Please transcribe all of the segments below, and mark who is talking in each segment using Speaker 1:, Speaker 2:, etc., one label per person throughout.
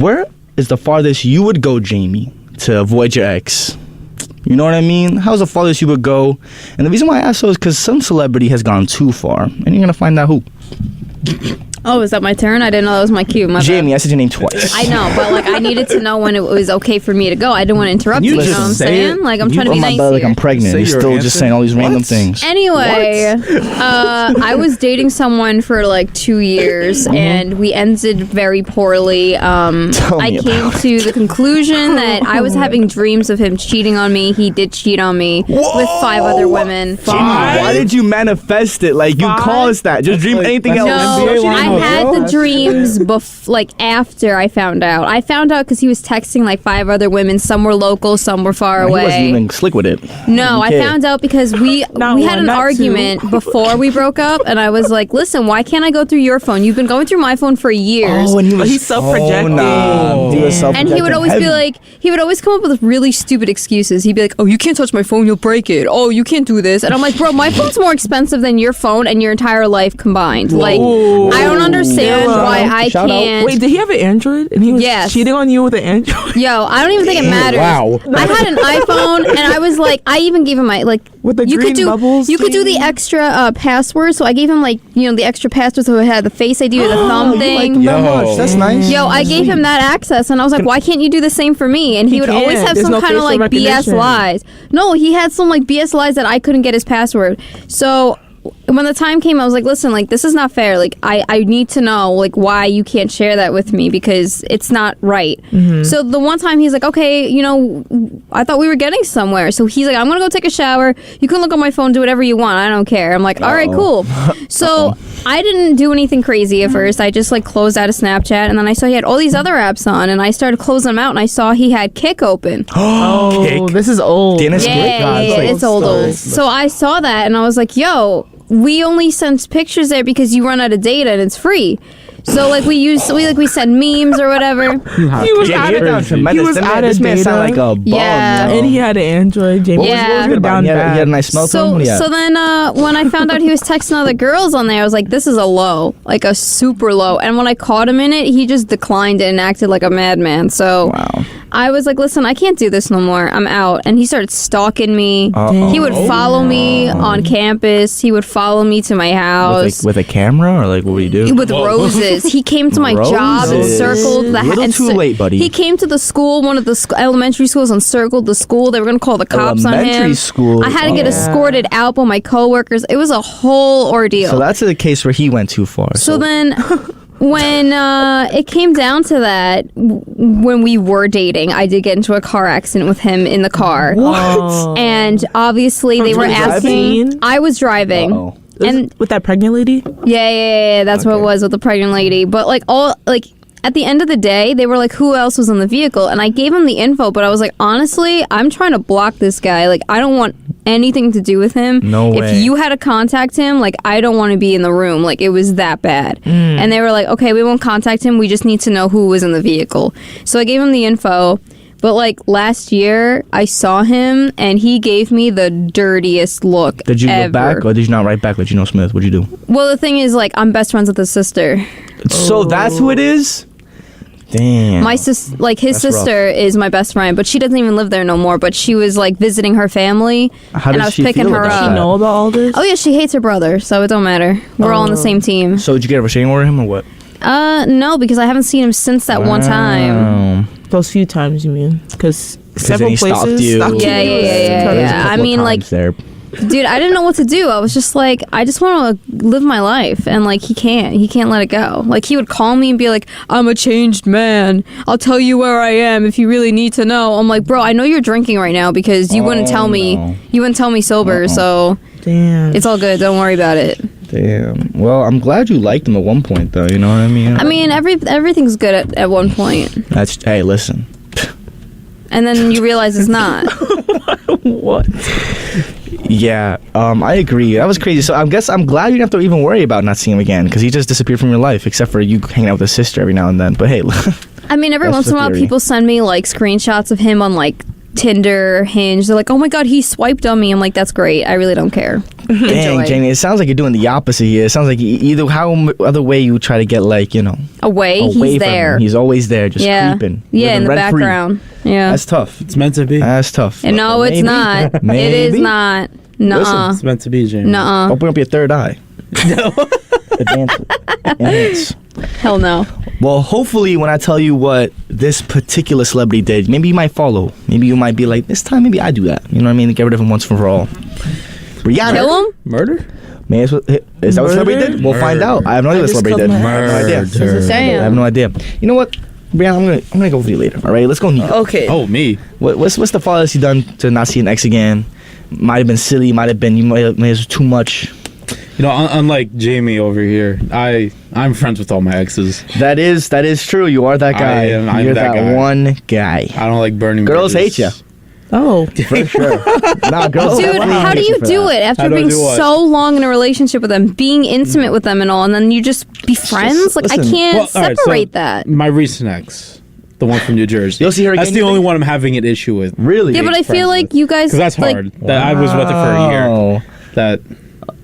Speaker 1: where is the farthest you would go, Jamie, to avoid your ex? You know what I mean? How's the farthest you would go? And the reason why I ask so is because some celebrity has gone too far, and you're gonna find out who.
Speaker 2: Oh, is that my turn? I didn't know that was my cue.
Speaker 1: Jamie, I said your name twice.
Speaker 2: I know, but like I needed to know when it was okay for me to go. I didn't want to interrupt you. You know what I'm saying? Like I'm trying to be nice here.
Speaker 1: Like I'm pregnant. You're still just saying all these random things.
Speaker 2: Anyway, I was dating someone for like 2 years, and we ended very poorly. I came to the conclusion that I was having dreams of him cheating on me. He did cheat on me with 5 other women.
Speaker 1: Jamie, why did you manifest it? Like you caused that. Just dream anything else.
Speaker 2: No, I had the dreams after I found out. I found out because he was texting like 5 other women. Some were local, some were far away.
Speaker 1: He wasn't even slick with it.
Speaker 2: No, I found out because we had an argument before we broke up, and I was like, listen, why can't I go through your phone? You've been going through my phone for years.
Speaker 1: Oh, and
Speaker 3: he's self-projecting.
Speaker 2: And he would always be like, he would always come up with really stupid excuses. He'd be like, oh, you can't touch my phone, you'll break it. Oh, you can't do this. And I'm like, bro, my phone's more expensive than your phone and your entire life combined. Like, I don't understand why I can't.
Speaker 3: Wait, did he have an Android? And he was cheating on you with an Android?
Speaker 2: Yo, I don't even think it matters.
Speaker 1: Wow.
Speaker 2: I had an iPhone, and I was like, I even gave him my, like,
Speaker 3: with the
Speaker 2: you
Speaker 3: green
Speaker 2: could do,
Speaker 3: bubbles.
Speaker 2: You could do the extra password, so I gave him, like, you know, the extra password so it had the Face ID or the thumb thing.
Speaker 1: That's nice.
Speaker 2: Yo, I gave him that access, and I was like, why can't you do the same for me? And he would always have some kind of, like, BS lies. No, he had some, like, BS lies that I couldn't get his password. So when the time came, I was like, listen, like, this is not fair. Like, I need to know, like, why you can't share that with me because it's not right. So the one time he's like, okay, you know, I thought we were getting somewhere. So he's like, I'm going to go take a shower. You can look on my phone, do whatever you want. I don't care. I'm like, all right, cool. So I didn't do anything crazy at first. I just, like, closed out of Snapchat. And then I saw he had all these other apps on. And I started closing them out. And I saw he had Kick open.
Speaker 3: Oh, this is old.
Speaker 2: Yeah, it's old. So I saw that. And I was like, yo, we only send pictures there because you run out of data and it's free. So like we send memes or whatever.
Speaker 3: He was out of data.
Speaker 1: This man sound like a bum.
Speaker 2: Yeah.
Speaker 3: And he had an Android. Jamie.
Speaker 2: Yeah.
Speaker 3: What was down
Speaker 1: he had a nice smell to him.
Speaker 2: So then when I found out he was texting other girls on there, I was like, this is a low, like a super low. And when I caught him in it, he just declined it and acted like a madman. So I was like, listen, I can't do this no more. I'm out. And he started stalking me. He would follow me on campus. He would follow me to my house.
Speaker 1: With a camera or like what would he do?
Speaker 2: With roses. He came to my job and circled the house.
Speaker 1: Too late, buddy.
Speaker 2: He came to the school, one of the elementary schools, and circled the school. They were going to call the cops on him.
Speaker 1: Elementary school.
Speaker 2: I had to get escorted out by my coworkers. It was a whole ordeal.
Speaker 1: So that's the case where he went too far.
Speaker 2: So then when it came down to that, when we were dating, I did get into a car accident with him in the car.
Speaker 1: What?
Speaker 2: And obviously they were asking. I was driving.
Speaker 1: Uh-oh.
Speaker 3: And with that pregnant lady?
Speaker 2: Yeah. That's what it was with the pregnant lady. But at the end of the day, they were like, who else was in the vehicle? And I gave him the info, but I was like, honestly, I'm trying to block this guy. Like, I don't want anything to do with him.
Speaker 1: No way.
Speaker 2: If you had to contact him, like, I don't want to be in the room. Like, it was that bad. And they were like, okay, we won't contact him. We just need to know who was in the vehicle. So I gave him the info. But, like, last year, I saw him, and he gave me the dirtiest look
Speaker 1: Did you
Speaker 2: ever.
Speaker 1: look back, or did you not write back like Geno Smith? What'd you do?
Speaker 2: Well, the thing is, like, I'm best friends with his sister.
Speaker 1: So that's who it is? Damn.
Speaker 2: My sister, like, his sister is my best friend, but she doesn't even live there no more. But she was, like, visiting her family, and I was picking her up.
Speaker 3: Does she know about all this?
Speaker 2: Oh, yeah, she hates her brother, so it don't matter. We're all on the same team.
Speaker 1: So did you get a restraining order him, or what?
Speaker 2: No, because I haven't seen him since that one time.
Speaker 3: Those few times, you mean? Because several
Speaker 1: he stalked
Speaker 3: places.
Speaker 1: you.
Speaker 2: Yeah. I mean, like, dude, I didn't know what to do. I was just like, I just want to live my life, and like, he can't let it go. Like, he would call me and be like, I'm a changed man. I'll tell you where I am if you really need to know. I'm like, bro, I know you're drinking right now because you wouldn't tell me.
Speaker 1: No.
Speaker 2: You wouldn't tell me sober, so
Speaker 3: damn,
Speaker 2: it's all good. Don't worry about it.
Speaker 1: Damn. Well, I'm glad you liked him at one point, though. You know what I mean?
Speaker 2: I mean, everything's good at one point.
Speaker 1: Hey, listen.
Speaker 2: And then you realize it's not.
Speaker 3: What?
Speaker 1: Yeah, I agree. That was crazy. So I guess I'm glad you didn't have to even worry about not seeing him again, because he just disappeared from your life, except for you hanging out with his sister every now and then. But hey,
Speaker 2: I mean, every once in a while, people send me like screenshots of him on like Tinder, Hinge. They're like, "Oh my God, he swiped on me." I'm like, "That's great. I really don't care."
Speaker 1: Dang, Jamie, it sounds like you're doing the opposite here. It sounds like either other way you try to get like,
Speaker 2: away he's
Speaker 1: from
Speaker 2: there.
Speaker 1: him. He's always there, just creeping.
Speaker 2: Yeah, in the background. Yeah.
Speaker 1: That's tough.
Speaker 4: It's meant to be.
Speaker 1: That's tough.
Speaker 2: And no, it's not.
Speaker 1: Maybe.
Speaker 2: It is not. Nuh-uh.
Speaker 4: It's meant to be, Jamie.
Speaker 2: Nuh-uh.
Speaker 1: Open up your third eye. Enhance.
Speaker 2: Hell no.
Speaker 1: Well, hopefully when I tell you what this particular celebrity did, maybe you might follow. Maybe you might be like, this time maybe I do that. You know what I mean? Get rid of him once for all. Brianna.
Speaker 2: Kill him?
Speaker 4: Murder?
Speaker 1: Man, is that what celebrity did? We'll find out. I have no idea what celebrity did. I have no idea.
Speaker 2: Damn.
Speaker 1: I have no idea. You know what? Brianna, I'm gonna go with you later. All right, let's go. Nico.
Speaker 3: Okay.
Speaker 4: Oh, me.
Speaker 1: What's the farthest you done to not see an ex again? Might have been silly. Might have been you might have too much.
Speaker 4: Unlike Jamie over here, I'm friends with all my exes.
Speaker 1: That is true. You are that guy.
Speaker 4: I'm
Speaker 1: You're
Speaker 4: that
Speaker 1: that
Speaker 4: guy.
Speaker 1: one guy.
Speaker 4: I don't like burning
Speaker 1: Girls
Speaker 4: bridges.
Speaker 1: hate you.
Speaker 3: Oh.
Speaker 1: For sure. Nah, girls.
Speaker 2: Dude, how do you do it after being so long in a relationship with them, being intimate with them and all, and then you just be friends? Like, I can't separate that.
Speaker 4: My recent ex, the one from New Jersey.
Speaker 1: You'll see her again,
Speaker 4: That's the only one I'm having an issue with.
Speaker 1: Really?
Speaker 2: Yeah, but I feel like you guys...
Speaker 4: Because that's hard. I was with her for a year.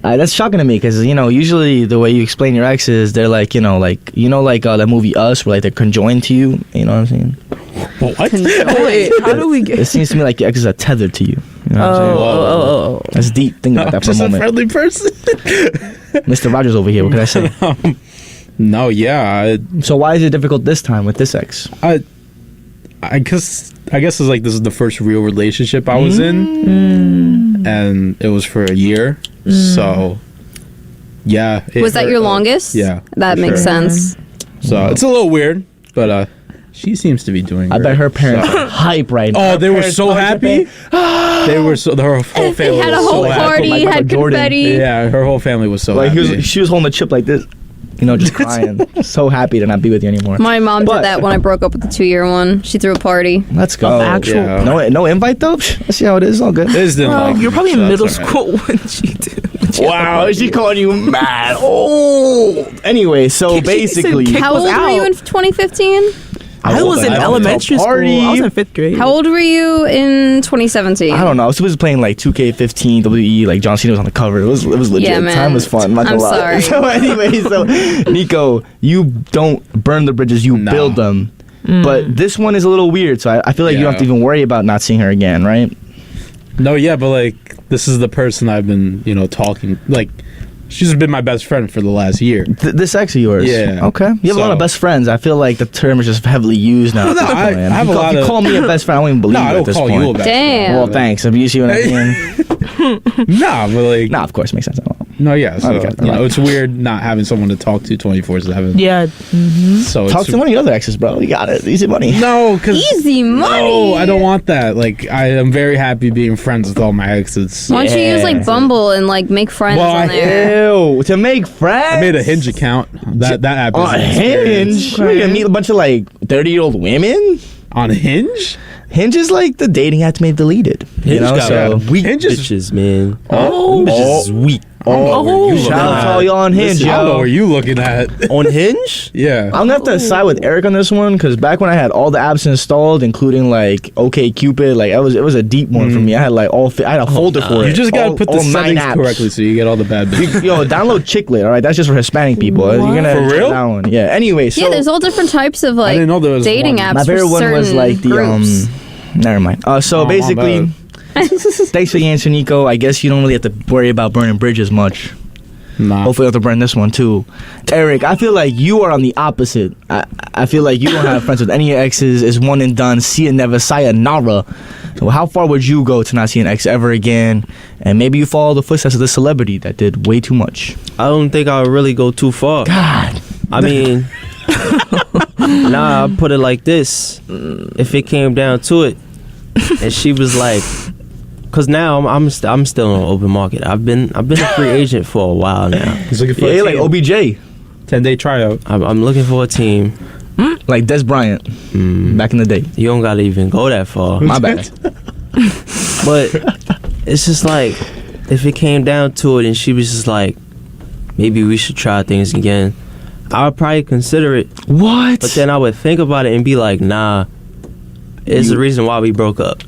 Speaker 1: That's shocking to me because usually the way you explain your exes, they're like that movie Us, where like they're conjoined to you. You know what I'm saying?
Speaker 4: What?
Speaker 3: Wait, how do we get...
Speaker 1: It seems to me like your exes are tethered to you. You know what I'm saying?
Speaker 3: Oh.
Speaker 1: That's deep. Think about that for a
Speaker 4: Just a
Speaker 1: moment.
Speaker 4: friendly person.
Speaker 1: Mr. Rogers over here. What can I say?
Speaker 4: No, yeah.
Speaker 1: So why is it difficult this time with this ex?
Speaker 4: I guess it's like this is the first real relationship I was in, and it was for a year. So, yeah.
Speaker 2: Was that your longest?
Speaker 4: Yeah.
Speaker 2: That makes sense.
Speaker 4: So it's a little weird, but she seems to be doing.
Speaker 1: I
Speaker 4: great.
Speaker 1: bet her parents are hype right now.
Speaker 4: Oh, they were so happy. They were so. Her whole family
Speaker 2: They had a
Speaker 4: was
Speaker 2: whole
Speaker 4: so
Speaker 2: party,
Speaker 4: happy.
Speaker 1: Like
Speaker 2: had
Speaker 1: Jordan.
Speaker 2: confetti.
Speaker 4: Yeah, her whole family was so
Speaker 1: Like
Speaker 4: happy.
Speaker 1: she was holding a chip like this, just crying, so happy to not be with you anymore.
Speaker 2: My mom
Speaker 1: But-
Speaker 2: did that when I broke up with the 2-year one. She threw a party.
Speaker 1: Let's go.
Speaker 3: actual-
Speaker 4: Yeah.
Speaker 1: No invite though. Let's see how it is. All good.
Speaker 4: This didn't
Speaker 3: Well,
Speaker 4: like
Speaker 3: you're
Speaker 4: me,
Speaker 3: probably
Speaker 4: so
Speaker 3: in middle
Speaker 4: that's all right.
Speaker 3: school when she did.
Speaker 1: Wow, is she calling you mad old? Anyway, so
Speaker 3: She said
Speaker 1: basically,
Speaker 3: kick
Speaker 2: How
Speaker 3: was
Speaker 2: old were you
Speaker 3: out.
Speaker 2: in 2015?
Speaker 3: I was in
Speaker 4: I
Speaker 3: elementary school.
Speaker 1: party.
Speaker 3: I was in 5th grade.
Speaker 2: How old were you in 2017?
Speaker 1: I don't know. I was playing like 2K15, WE, like John Cena was on the cover. It was legit.
Speaker 2: Yeah, man.
Speaker 1: Time was fun. I'm not gonna lie.
Speaker 2: sorry.
Speaker 1: So anyway, Nico, you don't burn the bridges, you
Speaker 4: No.
Speaker 1: build them. But this one is a little weird, so I feel like you don't have to even worry about not seeing her again, right?
Speaker 4: No, yeah, but like this is the person I've been, talking. Like, she's been my best friend for the last year.
Speaker 1: This ex of yours?
Speaker 4: Yeah.
Speaker 1: Okay. You have a lot of
Speaker 4: So-
Speaker 1: best friends. I feel like the term is just heavily used now.
Speaker 4: No, I have a lot
Speaker 1: If you
Speaker 4: of-
Speaker 1: call me a best friend, I won't even believe
Speaker 4: No,
Speaker 1: you
Speaker 4: I
Speaker 1: at
Speaker 4: don't
Speaker 1: this
Speaker 4: call
Speaker 1: point.
Speaker 4: you a best
Speaker 2: Damn.
Speaker 4: friend.
Speaker 1: Well, thanks. You see what I mean?
Speaker 4: Nah, but like,
Speaker 1: Nah, of course, makes sense.
Speaker 4: no, yeah. So
Speaker 1: Okay,
Speaker 4: it's weird not having someone to talk to 24/7.
Speaker 3: Yeah.
Speaker 4: So
Speaker 1: Talk
Speaker 4: it's
Speaker 1: to one of your other exes, bro. You got it. Easy money.
Speaker 4: No, because
Speaker 2: Easy money.
Speaker 4: No, I don't want that. Like, I am very happy being friends with all my exes.
Speaker 2: Why don't you use like
Speaker 1: Yeah.
Speaker 2: Bumble and like make friends
Speaker 4: Well,
Speaker 2: on there?
Speaker 1: Ew, to make friends.
Speaker 4: I made a Hinge account. That app is
Speaker 1: On
Speaker 4: an experience.
Speaker 1: Hinge? You're gonna meet a bunch of like 30-year-old women?
Speaker 4: On Hinge?
Speaker 1: Hinge is like the dating app made deleted.
Speaker 5: Hinge got
Speaker 1: so
Speaker 5: weak
Speaker 4: Hinge is-
Speaker 5: bitches, man.
Speaker 4: Oh.
Speaker 5: Bitches is weak.
Speaker 4: Oh,
Speaker 1: shout out to all y'all on Hinge,
Speaker 4: I don't know
Speaker 1: yo.
Speaker 4: where you looking at.
Speaker 5: On Hinge?
Speaker 4: Yeah.
Speaker 1: I'm gonna have to side with Eric on this one because back when I had all the apps installed, including like OkCupid, like it was a deep one for me. I had like I had a folder for it.
Speaker 4: You just gotta
Speaker 1: All-
Speaker 4: put the
Speaker 1: all 9
Speaker 4: settings
Speaker 1: apps.
Speaker 4: correctly so you get all the bad bitches.
Speaker 1: Yo, download Chicklet, all right? That's just for Hispanic people. You're gonna
Speaker 4: For real?
Speaker 1: that one. Yeah. Anyway, so
Speaker 2: Yeah, there's all different types of like
Speaker 4: didn't know there was
Speaker 2: dating
Speaker 4: one.
Speaker 2: apps.
Speaker 1: my favorite
Speaker 2: for
Speaker 1: one was
Speaker 2: certain
Speaker 1: like the
Speaker 2: groups.
Speaker 1: Never mind. So
Speaker 4: Oh, my
Speaker 1: basically, thanks for the answer, Nico. I guess you don't really have to worry about burning bridges much.
Speaker 4: Nah.
Speaker 1: Hopefully, I'll have to burn this one too. Eric, I feel like you are on the opposite. I feel like you don't have friends with any of your exes. It's one and done. See you never, sayonara. So, how far would you go to not see an ex ever again? And maybe you follow the footsteps of this celebrity that did way too much.
Speaker 5: I don't think I would really go too far.
Speaker 1: God.
Speaker 5: I mean, nah, I'll put it like this. If it came down to it, and she was like, cause now I'm still on the open market. I've been a free agent for a while now.
Speaker 4: He's looking for
Speaker 1: Yeah,
Speaker 4: a
Speaker 1: like
Speaker 4: team.
Speaker 1: OBJ.
Speaker 4: 10-day tryout.
Speaker 5: I'm looking for a team.
Speaker 1: Like Des Bryant. Back in the day.
Speaker 5: You don't gotta even go that far.
Speaker 1: My bad.
Speaker 5: But it's just like, if it came down to it and she was just like, maybe we should try things again, I would probably consider it.
Speaker 1: What?
Speaker 5: But then I would think about it and be like, nah, it's the reason why we broke up.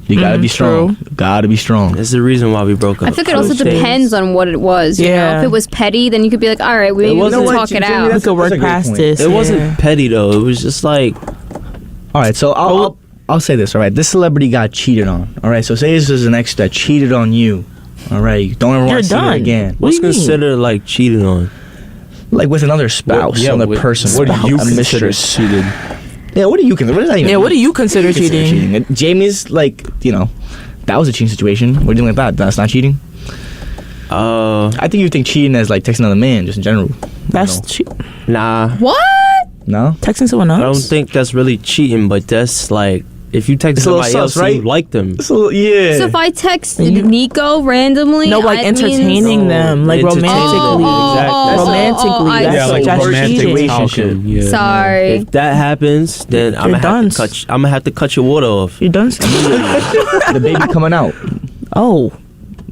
Speaker 1: You gotta be strong. Gotta be strong.
Speaker 5: There's the reason why we broke up.
Speaker 2: I think it also depends on what it was. You know? If it was petty, then you could be like, all right, we can talk it out.
Speaker 3: We could work past this.
Speaker 5: It wasn't petty though. It was just like,
Speaker 1: all right. So I'll say this. All right, this celebrity got cheated on. All right, so say this is an ex that cheated on you. All right, you don't ever want to see her again.
Speaker 5: What's considered like cheating on?
Speaker 1: Like with another spouse, another person.
Speaker 4: What do you consider cheated?
Speaker 1: Yeah, what do you consider? What does that even mean?
Speaker 3: What do you consider cheating?
Speaker 1: Jamie's like, that was a cheating situation. What do you think about that? That's not cheating? I think you think cheating as like texting another man, just in general.
Speaker 3: That's cheating.
Speaker 5: Nah.
Speaker 2: What?
Speaker 1: No?
Speaker 3: Texting someone else?
Speaker 5: I don't think that's really cheating, but that's like, if you text somebody else, right? You like them.
Speaker 1: So, yeah.
Speaker 2: So if I text Nico randomly,
Speaker 3: no, like entertaining them, like romantically. Romantically, that's
Speaker 5: cheating. Yeah.
Speaker 2: Sorry.
Speaker 5: If that happens, then I'm gonna have to cut your water off.
Speaker 3: You're done.
Speaker 1: The baby coming out.
Speaker 3: Oh.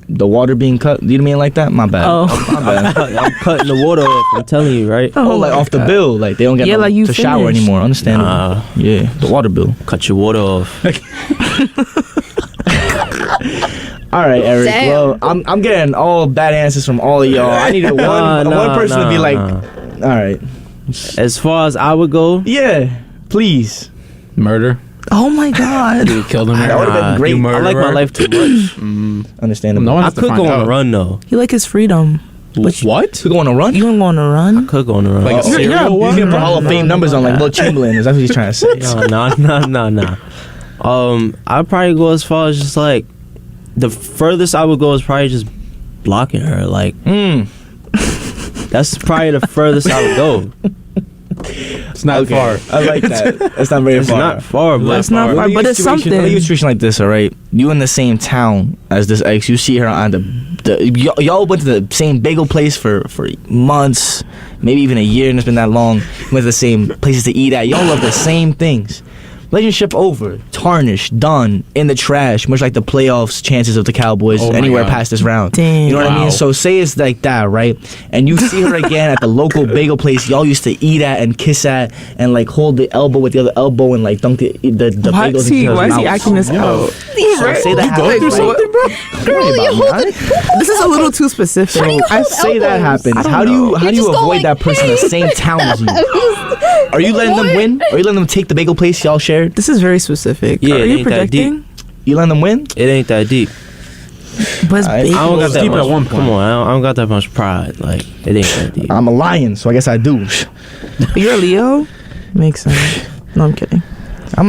Speaker 1: The water being cut. You mean like that? My bad.
Speaker 3: Oh.
Speaker 1: My bad.
Speaker 5: I'm cutting the water off. I'm telling you, right?
Speaker 1: Oh, like off the bill. Like they don't get to shower anymore. Understandable. Yeah, the water bill.
Speaker 5: Cut your water off.
Speaker 1: All right, Eric.
Speaker 2: Damn.
Speaker 1: Well, I'm getting all bad answers from all of y'all. I needed one person to be like, all right.
Speaker 5: As far as I would go,
Speaker 1: yeah, please.
Speaker 4: Murder.
Speaker 3: Oh my God.
Speaker 4: You killed him.
Speaker 1: That would have been great.
Speaker 5: I like my life too much.
Speaker 1: Understandable.
Speaker 4: No one
Speaker 5: I
Speaker 4: has to
Speaker 5: could
Speaker 4: find
Speaker 5: go on
Speaker 4: out.
Speaker 5: a run though.
Speaker 3: He like his freedom.
Speaker 4: What?
Speaker 1: You go on a run?
Speaker 3: You gonna go on a run?
Speaker 5: I could go on a run.
Speaker 4: Like a serial
Speaker 1: He's
Speaker 4: one?
Speaker 1: gonna put Hall of Fame numbers on like Will Chamberlain. Is that what he's trying to say?
Speaker 5: No. I'd probably go as far as just like the furthest I would go is probably just blocking her. Like, that's probably the furthest I would go.
Speaker 4: It's not far.
Speaker 1: I like that. That's not very
Speaker 5: It's
Speaker 1: far.
Speaker 5: not far, but
Speaker 3: It's not far, but it's something.
Speaker 1: Let me use a situation like this, all right? You in the same town as this ex. You see her on y'all went to the same bagel place for months, maybe even a year, and it's been that long. You went to the same places to eat at. Y'all love the same things. Relationship over, tarnished, done, in the trash, much like the playoffs chances of the Cowboys anywhere past this round.
Speaker 3: Dang.
Speaker 1: You know what I mean? So say it's like that, right? And you see her again at the local bagel place y'all used to eat at and kiss at and like hold the elbow with the other elbow and like dunk the bagels into
Speaker 3: Why
Speaker 1: his
Speaker 3: is he
Speaker 1: mouth.
Speaker 3: acting this out?
Speaker 1: So say that happens.
Speaker 2: Girl, you hold it.
Speaker 3: This is a little too specific.
Speaker 1: I say that happens. How do you avoid that person in the same town as you? Are you letting them win? Are you letting them take the bagel place y'all shared?
Speaker 3: This is very specific.
Speaker 5: Yeah,
Speaker 3: Are
Speaker 5: it
Speaker 3: you
Speaker 5: ain't that
Speaker 3: projecting?
Speaker 1: You letting them win?
Speaker 5: it ain't that deep.
Speaker 3: But it's
Speaker 1: I
Speaker 3: big.
Speaker 5: I don't got that
Speaker 4: deep
Speaker 5: much.
Speaker 4: at one point.
Speaker 5: Come on, I don't got that much pride. Like, it ain't that deep.
Speaker 1: I'm a lion, so I guess I do.
Speaker 3: You're a Leo? Makes sense. No, I'm kidding.
Speaker 1: I'm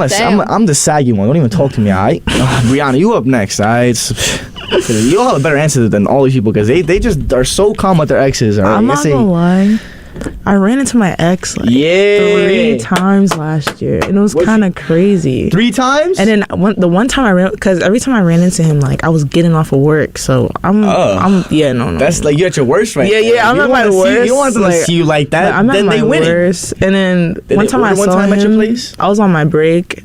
Speaker 1: the saggy one. Don't even talk to me, alright? Brianna, you up next, alright? You'll have a better answer than all these people because they just are so calm with their exes, alright?
Speaker 3: I'm not gonna lie. I ran into my ex like 3 times last year, and it was kind of crazy.
Speaker 1: 3 times?
Speaker 3: And then the one time I ran, because every time I ran into him, like I was getting off of work, so I'm no.
Speaker 1: That's like you're at your worst right now.
Speaker 3: Yeah, I'm at my worst.
Speaker 1: You don't want them to see you like that.
Speaker 3: I'm
Speaker 1: then
Speaker 3: at
Speaker 1: they
Speaker 3: my
Speaker 1: win
Speaker 3: worst. And then one time I saw him
Speaker 1: at your place?
Speaker 3: I was on my break.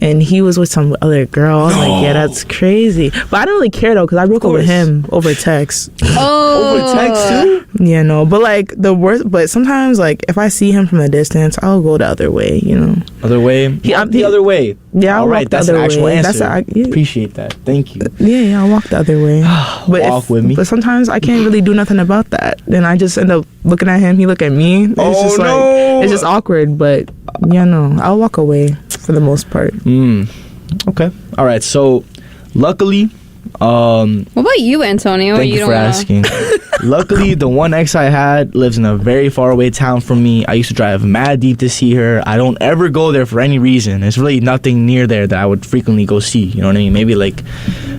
Speaker 3: And he was with some other girl. I was like, yeah, that's crazy. But I didn't really care though, because I broke up with him over text.
Speaker 1: Over text too?
Speaker 3: Yeah, no. But like the worst. But sometimes, like if I see him from a distance, I'll go the other way. You know.
Speaker 1: Other way? The other way.
Speaker 3: Yeah, I'll walk the
Speaker 1: that's
Speaker 3: other
Speaker 1: an actual
Speaker 3: way.
Speaker 1: answer.
Speaker 3: Yeah.
Speaker 1: Appreciate that. Thank you.
Speaker 3: Yeah, I'll walk the other way.
Speaker 1: Walk with me.
Speaker 3: But sometimes I can't really do nothing about that. Then I just end up looking at him. He look at me. It's just like it's just awkward. But yeah, no, I'll walk away for the most part.
Speaker 1: Okay. All right. So, luckily,
Speaker 2: what about you, Antonio?
Speaker 1: thank you for asking. Luckily, the one ex I had lives in a very far away town from me. I used to drive mad deep to see her. I don't ever go there for any reason. There's really nothing near there that I would frequently go see. You know what I mean? Maybe like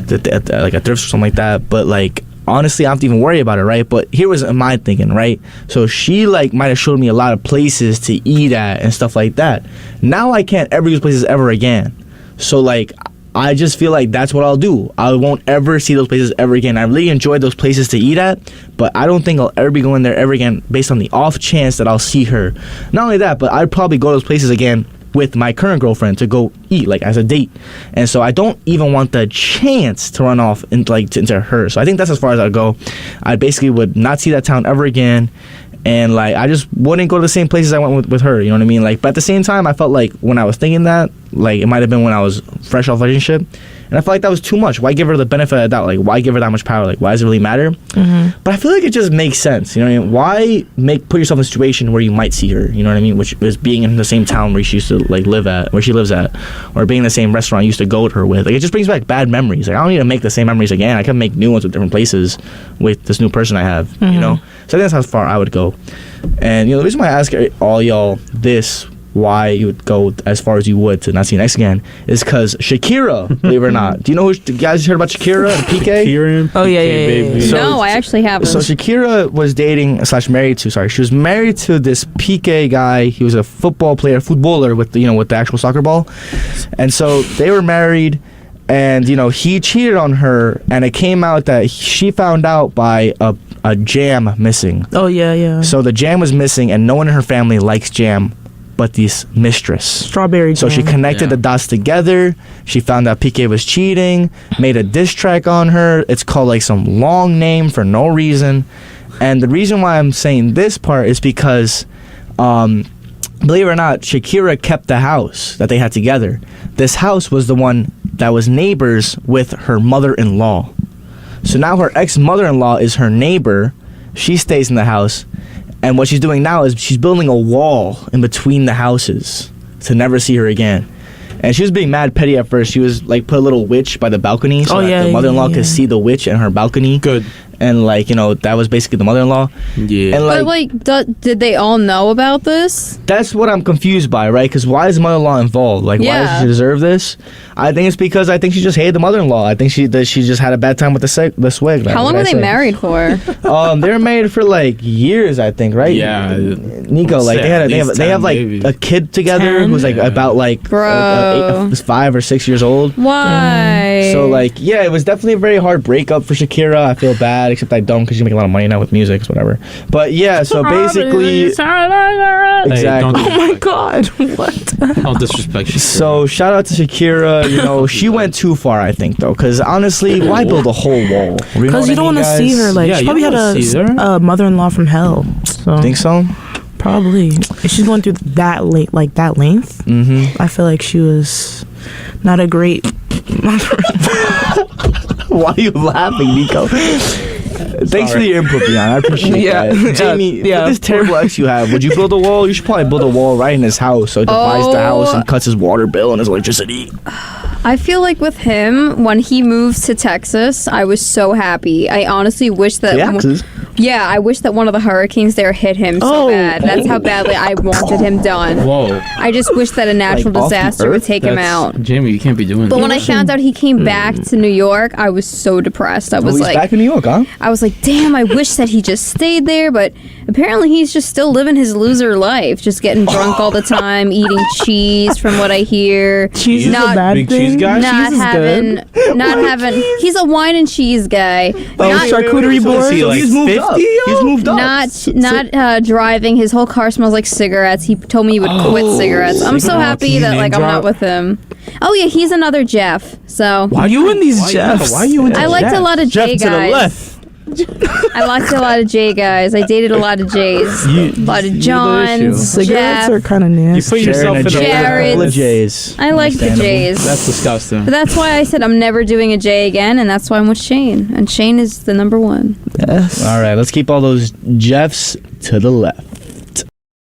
Speaker 1: like a thrift or something like that. But like honestly, I don't have to even worry about it, right? But here was my thinking, right? So she like might have showed me a lot of places to eat at and stuff like that. Now I can't ever use places ever again. So like I just feel like that's what I'll do. I won't ever see those places ever again. I really enjoyed those places to eat at, but I don't think I'll ever be going there ever again based on the off chance that I'll see her. Not only that, but I'd probably go to those places again with my current girlfriend to go eat, like as a date. And so I don't even want the chance to run off into her. So I think that's as far as I'd go. I basically would not see that town ever again. And like I just wouldn't go to the same places I went with her, you know what I mean? Like, but at the same time, I felt like when I was thinking that, Like, it might have been when I was fresh off relationship. And I feel like that was too much. Why give her the benefit of the doubt? Like, why give her that much power? Like, why does it really matter? Mm-hmm. But I feel like it just makes sense. You know what I mean? Why put yourself in a situation where you might see her? You know what I mean? Which is being in the same town where she used to like live at, where she lives at, or being in the same restaurant you used to go to her with. Like, it just brings back bad memories. Like, I don't need to make the same memories again. I can make new ones with different places with this new person I have. Mm-hmm. You know? So I think that's how far I would go. And you know, the reason why I ask all y'all this, why you would go as far as you would to not see an ex again, is because Shakira, believe it or not. Do you know who guys heard about Shakira and PK?
Speaker 3: Oh yeah, baby.
Speaker 2: No, I actually haven't.
Speaker 1: So Shakira was dating / married to. She was married to this PK guy. He was a footballer with the actual soccer ball, and so they were married. And he cheated on her, and it came out that she found out by a jam missing.
Speaker 3: Oh yeah.
Speaker 1: So the jam was missing, and no one in her family likes jam but this mistress.
Speaker 3: Strawberry jam.
Speaker 1: So she connected the dots together. She found out PK was cheating, made a diss track on her. It's called like some long name for no reason. And the reason why I'm saying this part is because, believe it or not, Shakira kept the house that they had together. This house was the one that was neighbors with her mother-in-law. So now her ex-mother-in-law is her neighbor. She stays in the house. And what she's doing now is she's building a wall in between the houses to never see her again. And she was being mad petty at first. She was like put a little witch by the balcony so that the mother-in-law could see the witch in her balcony.
Speaker 4: Good.
Speaker 1: And like, that was basically the mother-in-law.
Speaker 4: Yeah.
Speaker 1: And
Speaker 2: did they all know about this?
Speaker 1: That's what I'm confused by, right? Because why is the mother-in-law involved? Like, why does she deserve this? I think it's because I think she just hated the mother-in-law. I think she just had a bad time with the swig.
Speaker 2: How long were they married for?
Speaker 1: They were married for like years, I think, right?
Speaker 4: Yeah.
Speaker 1: Nico, like they have like maybe a kid together
Speaker 3: 10?
Speaker 1: who's like about like 5 or 6 years old.
Speaker 2: Why?
Speaker 1: So like, yeah, it was definitely a very hard breakup for Shakira. I feel bad, except I don't, because you make a lot of money now with music, so whatever. But yeah, so basically, exactly.
Speaker 4: Hey,
Speaker 3: oh my God, what?
Speaker 4: Don't disrespect Shakira.
Speaker 1: So shout out to Shakira. She went too far, I think, though, because honestly, why build a whole wall?
Speaker 3: Because you don't want to see her. Like, she probably had a mother-in-law from hell. So.
Speaker 1: Think so?
Speaker 3: Probably. If she's going through that length, I feel like she was not a great mother-in-law.
Speaker 1: Why are you laughing, Nico? Thanks for the input, Beyond. I appreciate that. Jamie, with this terrible ex you have, would you build a wall? You should probably build a wall right in his house so it divides the house and cuts his water bill and his electricity.
Speaker 2: I feel like with him, when he moved to Texas, I was so happy. I honestly wish that... I wish that one of the hurricanes there hit him so bad. That's how badly I wanted him done.
Speaker 4: Whoa.
Speaker 2: I just wish that a natural disaster would take him out.
Speaker 4: Jamie, you can't be doing that.
Speaker 2: But when I found out he came back to New York, I was so depressed. I was
Speaker 1: he's back in New York, huh?
Speaker 2: I was like, damn, I wish that he just stayed there, but apparently he's just still living his loser life, just getting drunk all the time, eating cheese from what I hear.
Speaker 3: Cheese is a bad
Speaker 4: big
Speaker 3: thing?
Speaker 4: Cheese guy?
Speaker 2: Not having he's a wine and cheese guy.
Speaker 3: Charcuterie board?
Speaker 1: He's moved up. He's moved up.
Speaker 2: Not driving. His whole car smells like cigarettes. He told me he would quit cigarettes. I'm so happy that I'm not with him. Oh yeah, he's another Jeff. So
Speaker 3: why are you in these Jeffs?
Speaker 1: Why are you in these
Speaker 2: I liked a lot of J
Speaker 5: Jeff to the
Speaker 2: guys.
Speaker 5: left.
Speaker 2: I liked a lot of J guys. I dated a lot of J's. A lot of Johns.
Speaker 3: Cigarettes
Speaker 2: Jeff.
Speaker 3: are kind of nasty.
Speaker 4: You put yourself in
Speaker 2: Jared.
Speaker 4: a
Speaker 1: couple of J's.
Speaker 2: I like the J's.
Speaker 4: That's disgusting.
Speaker 2: But that's why I said I'm never doing a J again, and that's why I'm with Shane. And Shane is the number one.
Speaker 3: Yes.
Speaker 1: All right, let's keep all those Jeffs to the left.